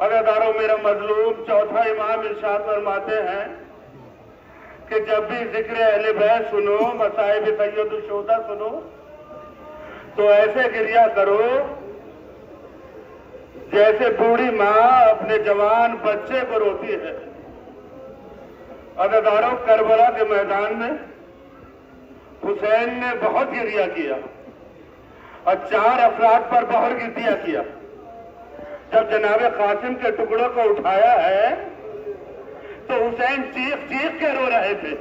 عزیزانو میرا مظلوم چوتھا امام ارشاد فرماتے ہیں کہ جب بھی ذکر اہل بیت سنو، مصائب سید الشہداء سنو تو ایسے گریہ کرو جیسے بوڑھی ماں اپنے جوان بچے کو روتی ہے۔ عزیزانو کربلا کے میدان میں حسین نے بہت گریہ کیا اور 4 افراد پر بہت گریہ کیا۔ جب جناب قاسم کے ٹکڑوں کو اٹھایا ہے تو حسین چیخ چیخ کے رو رہے تھے۔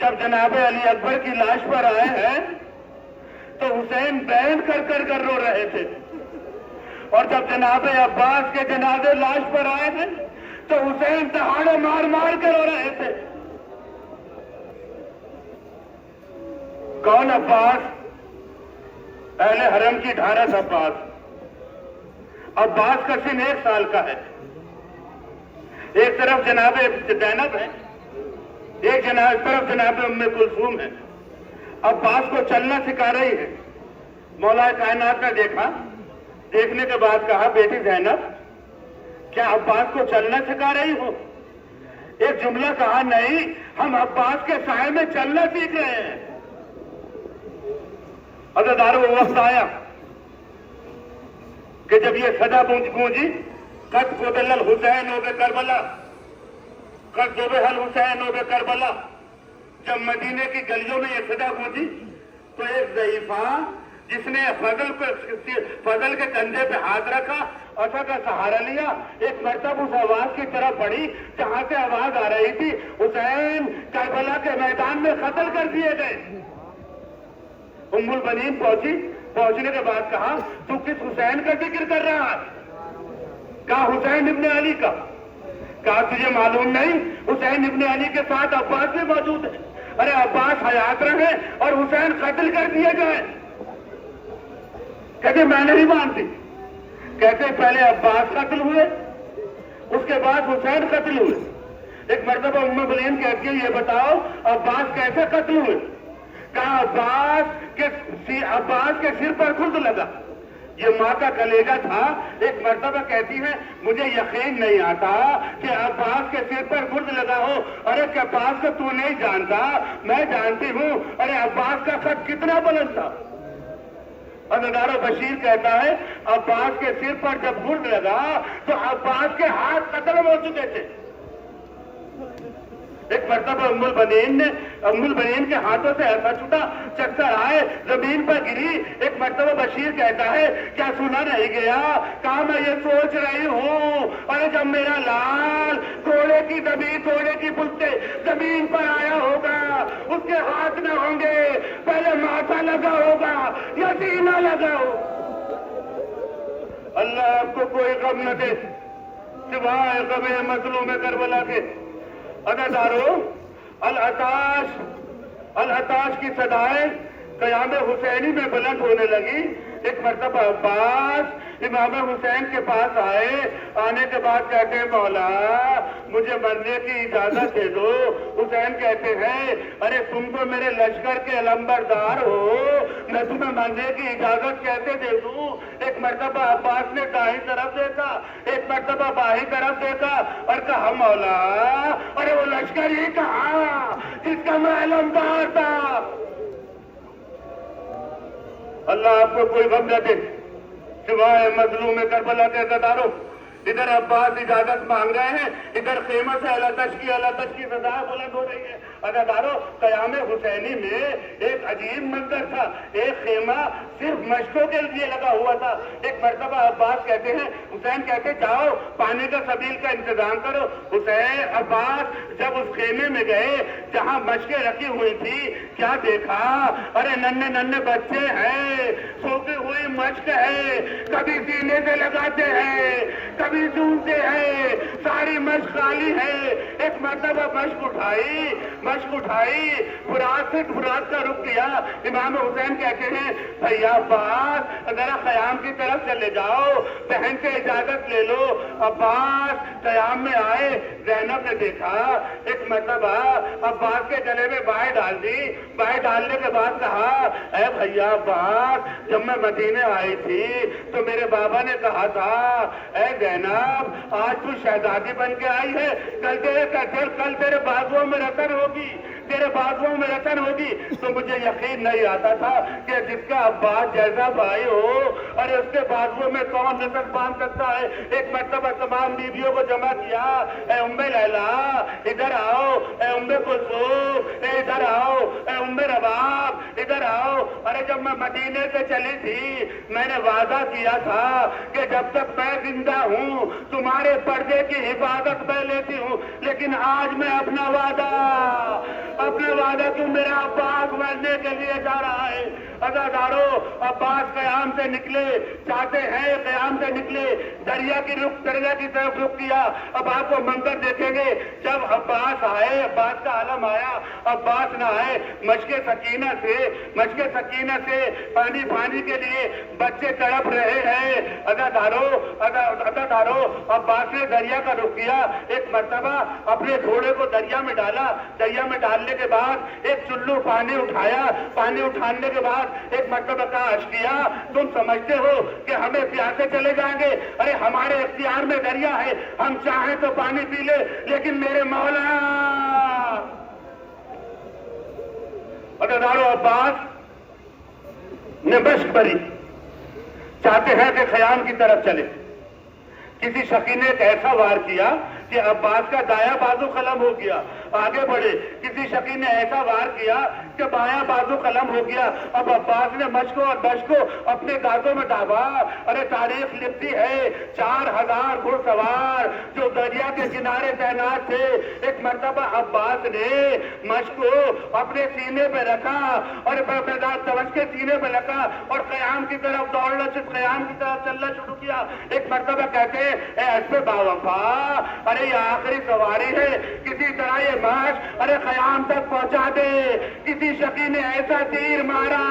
جب جناب علی اکبر کی لاش پر آئے ہیں تو حسین بین کر کر کر رو رہے تھے، اور جب جناب عباس کے جنازے لاش پر آئے ہیں تو حسین دہاڑے مار مار کے رو رہے تھے۔ کون عباس؟ اہل حرم کی ڈھارس عباس۔ عباس کا سن 1 سال کا ہے۔ ایک طرف جناب زینب ہے، ایک طرف جناب ام کلثوم ہے۔ عباس کو چلنا سکھا رہی ہے۔ مولا کائنات نے دیکھا، دیکھنے کے بعد کہا بیٹی زینب کیا عباس کو چلنا سکھا رہی ہو؟ ایک جملہ کہا نہیں، ہم عباس کے سائے میں چلنا سیکھ رہے ہیں۔ عزیزانو وہ وقت آیا کہ جب یہ صدا گونجی قد قتل الحسین بکربلا، قد ذبح الحسین بکربلا، جب مدینے کی گلیوں میں یہ صدا گونجی تو ایک ضعیفہ جس نے فضل کے کندھے پہ ہاتھ رکھا، عصا کا سہارا لیا، ایک مرتبہ اس آواز کی طرف بڑھی جہاں سے آواز آ رہی تھی حسین کربلا کے میدان میں قتل کر دیے گئے۔ ام البنین پہنچنے کے بعد کہا تو کس حسین کا ذکر کر رہا ہے؟ کہا حسین ابن علی کا۔ کہا تجھے معلوم نہیں حسین ابن علی کے ساتھ عباس بھی موجود ہے؟ ارے عباس حیات رہے اور حسین قتل کر دیے گئے۔ کہتے میں نہیں مانتی۔ کہتے پہلے عباس قتل ہوئے، اس کے بعد حسین قتل ہوئے۔ ایک مرتبہ ام البنین کہتی ہے یہ بتاؤ عباس کیسے قتل ہوئے؟ کہا عباس کے سر پر خرد لگا۔ یہ ماں کا کلیجہ تھا۔ ایک مرتبہ کہتی ہے مجھے یقین نہیں آتا کہ عباس کے سر پر خرد لگا ہو۔ ارے کہ عباس کو تو نہیں جانتا، میں جانتی ہوں۔ ارے عباس کا خط کتنا بلند تھا۔ عزیزانو بشیر کہتا ہے عباس کے سر پر جب خرد لگا تو عباس کے ہاتھ قتل ہو چکے تھے۔ ایک مرتبہ ام البنین کے ہاتھوں سے ایسا چھوٹا چکر آئے، زمین پر گری۔ ایک مرتبہ بشیر کہتا ہے کیا سنا نہیں گیا؟ کہا میں یہ سوچ رہی ہوں ارے جب میرا لال گھوڑے کی پشتے زمین پر آیا ہوگا، اس کے ہاتھ نہ ہوں گے، پہلے ماتھا لگا ہوگا یا سینہ لگا ہوگا۔ اللہ آپ کو کوئی غم نہ دے سوائے غم مظلوم کربلا کے۔ عزیزانو العطاش کی صدائیں قیام حسینی میں بلند ہونے لگی۔ ایک مرتبہ عباس امام حسین کے پاس آئے، آنے کے بعد کہتے ہیں مولا مجھے مرنے کی اجازت دے دو۔ حسین کہتے ہیں ارے تم تو میرے لشکر کے علمبردار ہو، میں تمہیں مرنے کی اجازت کیسے دے دوں؟ ایک مرتبہ عباس نے دائیں طرف دیکھا، ایک مرتبہ بائیں طرف دیکھا اور کہا مولا ارے وہ لشکر ہی کہاں جس کا میں علمبردار تھا۔ اللہ آپ کو کوئی غم نہ دے سوائے مظلوم کربلا کے۔ عزیزانو ادھر عباس اجازت مانگ رہے ہیں، ادھر خیمہ سے الاتش کی صدا بلند ہو رہی ہے۔ عزیزانو قیام حسینی میں ایک عجیب منظر تھا۔ ایک خیمہ صرف مشقوں کے لیے لگا ہوا تھا۔ ایک مرتبہ عباس کہتے ہیں حسین کہتے جاؤ پانی کا سبیل کا انتظام کرو۔ حسین عباس جب اس خیمے میں گئے جہاں مشقیں رکھی ہوئی تھی، کیا دیکھا؟ ارے ننھے بچے ہیں، سوکھی ہوئی مشق ہے، کبھی سینے سے لگاتے ہیں کبھی سونتے ہیں، ساری مشق خالی ہے۔ ایک مرتبہ مشق اٹھائی فرات کا رخ کیا۔ امام حسین کہتے ہیں بھیا عباس ذرا قیام کی طرف چلے جاؤ، بہن سے اجازت لے لو۔ عباس قیام میں آئے، زینب نے دیکھا، ایک مرتبہ عباس کے گلے میں بائیں ڈال دی۔ بائیں ڈالنے کے بعد کہا اے بھیا عباس جب میں مدینے آئی تھی تو میرے بابا نے کہا تھا اے زینب آج تو شہزادی بن کے آئی ہے، کل تیرے بازوؤں میں رتن ہوگی، تیرے بازوؤں میں رتن ہوگی۔ تو مجھے یقین نہیں آتا تھا کہ جس کا عباس جیسا بھائی ہو اور اس کے بازوؤں میں کون رتن باندھ سکتا ہے۔ ایک مرتبہ تمام بیویوں کو جمع کیا، اے ام لیلا ادھر آؤ، اے ام کلثوم ادھر آؤ، اے ام رباب ادھر آؤ۔ ارے جب میں مدینے سے چلی تھی میں نے وعدہ کیا تھا کہ جب تک میں زندہ ہوں تمہارے پردے کی حفاظت میں لیتی ہوں، لیکن آج میں اپنا وعدہ کیوں میرا عباس مرنے کے لیے جا رہا ہے۔ عزادارو عباس قیام سے نکلے، چاہتے ہیں قیام سے نکلے، دریا کی طرف رخ کیا۔ اب آپ کو منظر دیکھیں گے، جب عباس آئے، عباس کا عالم آیا، عباس نہ آئے، مشق سکینہ سے پانی کے لیے بچے تڑپ رہے ہیں۔ عزادارو عباس نے دریا کا رخ کیا، ایک مرتبہ اپنے گھوڑے کو دریا میں ڈالا، دریا میں ڈالنے کے بعد ایک چلو پانی اٹھایا، پانی اٹھانے کے بعد ایک مرتبہ کہا اشکیا تم سمجھتے ہو کہ ہمیں پیاسے چلے جائیں گے؟ ارے ہمارے اختیار میں دریا ہے، ہم چاہیں تو پانی پی لے، لیکن میرے مولا عزادارو عباس نے مشق بری، چاہتے ہیں کہ خیام کی طرف چلے۔ کسی شخص نے ایک ایسا وار کیا کہ عباس کا دایاں بازو قلم ہو گیا، آگے بڑھے۔ کسی شخص نے ایسا وار کیا کہ بایاں بازو قلم ہو گیا۔ اب عباس نے مشق اور بشق کو اپنے دانتوں میں ڈابا۔ ارے تاریخ لکھتی ہے 4000 گھڑ سوار جو دریا کے کنارے تعینات تھے، ایک مرتبہ عباس نے مشق کو اپنے سینے پہ رکھا اور توج کے سینے پہ رکھا اور قیام کی طرف دوڑنا، قیام کی طرف چلنا شروع کیا۔ ایک مرتبہ کہتے ہیں اے اسب باوفا، ارے یہ آخری سواری ہے، کسی طرح یہ مشق ارے قیام تک پہنچا دے۔ کسی شقی نے ایسا تیر مارا